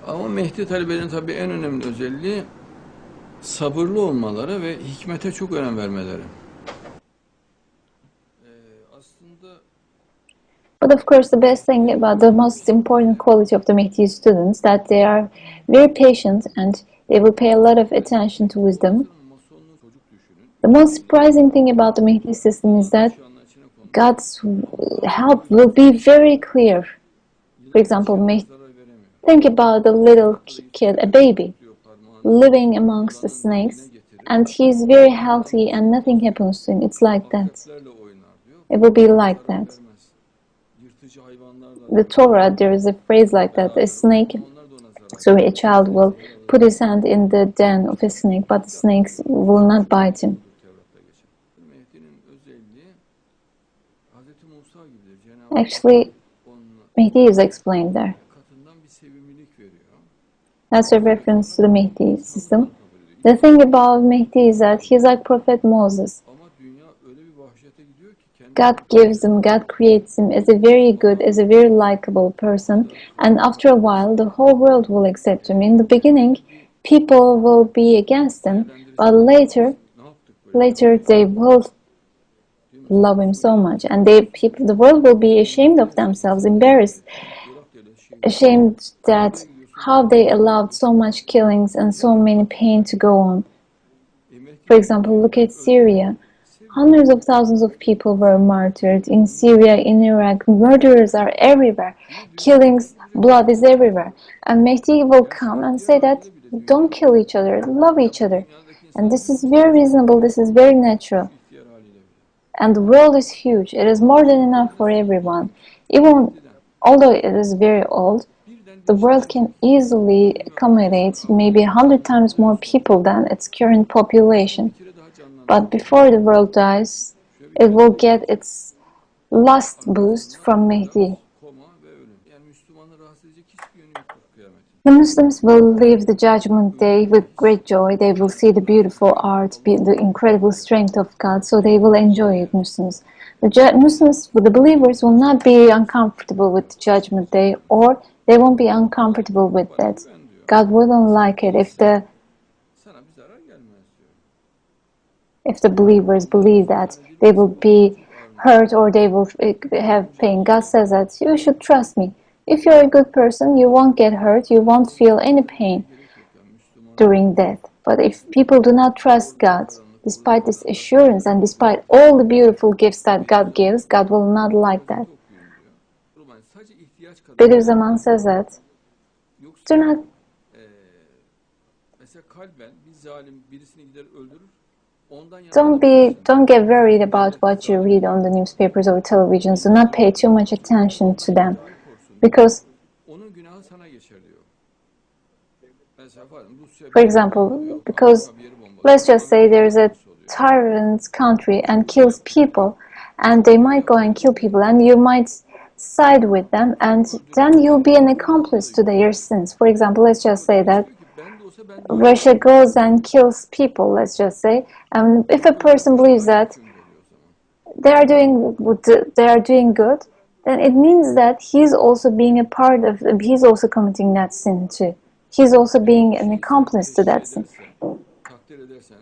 Ama Mehdi talebelerin tabii en önemli özelliği sabırlı olmaları ve hikmete çok önem vermeleri. Aslında But of course, the best thing about the most important quality of the Mahdi students that they are very patient and they will pay a lot of attention to wisdom. The most surprising thing about the Mahdi system is that God's help will be very clear. For example, think about a little kid, a baby, living amongst the snakes, and he's very healthy and nothing happens to him. It's like that. It will be like that. The Torah, there is a phrase like that: a child will put his hand in the den of a snake, but the snakes will not bite him. Actually, Mahdi is explained there. That's a reference to the Mahdi system. The thing about Mahdi is that he's like Prophet Moses. God gives him, God creates him as a very good, as a very likable person, and after a while the whole world will accept him. In the beginning, people will be against him, but later they will love him so much, and the world will be ashamed of themselves, embarrassed, ashamed that how they allowed so much killings and so many pain to go on. For example, look at Syria. Hundreds of thousands of people were martyred in Syria, in Iraq. Murderers are everywhere. Killings, blood is everywhere. And Mahdi will come and say that don't kill each other, love each other. And this is very reasonable, this is very natural. And the world is huge. It is more than enough for everyone. Even although it is very old, the world can easily accommodate maybe 100 times more people than its current population. But before the world dies, it will get its last boost from Mahdi. The Muslims will leave the Judgment Day with great joy. They will see the beautiful art, the incredible strength of God, so they will enjoy it, Muslims. The believers will not be uncomfortable with the Judgment Day, or they won't be uncomfortable with that. God wouldn't like it if the believers believe that they will be hurt or they will have pain. God says that you should trust me. If you're a good person, you won't get hurt, you won't feel any pain during death. But if people do not trust God, despite this assurance and despite all the beautiful gifts that God gives, God will not like that. Bediüzzaman says that do not don't get worried about what you read on the newspapers or televisions. Do not pay too much attention to them, because, for example, because let's just say there's a tyrant country and kills people, and they might go and kill people, and you might side with them, and then you'll be an accomplice to their sins. For example, let's just say that Russia goes and kills people, let's just say, and if a person believes that they are doing good, then it means that he's also being a part of, he's also committing that sin too. He's also being an accomplice to that sin.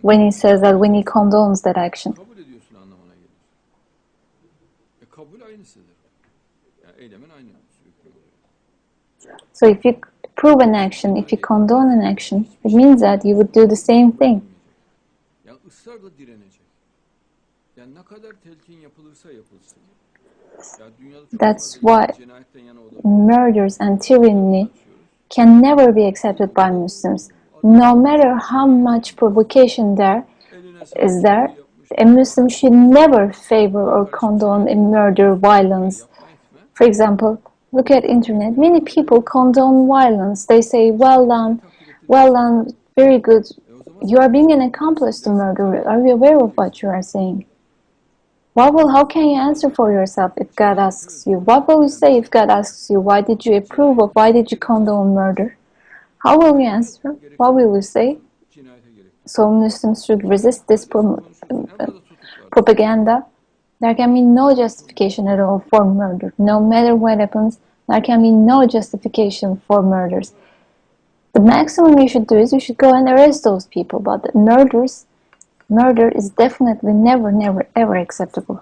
When he says that, when he condones that action. So if you prove an action, if you condone an action, it means that you would do the same thing. That's why murders and tyranny can never be accepted by Muslims. No matter how much provocation there is there, a Muslim should never favor or condone a murder, violence. For example, look at internet. Many people condone violence. They say, well done, very good. You are being an accomplice to murder. Are you aware of what you are saying? How can you answer for yourself if God asks you? What will you say if God asks you, why did you approve of, why did you condone murder? How will you answer? What will you say? So Muslims should resist this propaganda. There can be no justification at all for murder. No matter what happens, there can be no justification for murders. The maximum you should do is you should go and arrest those people, but murder is definitely never, never, ever acceptable.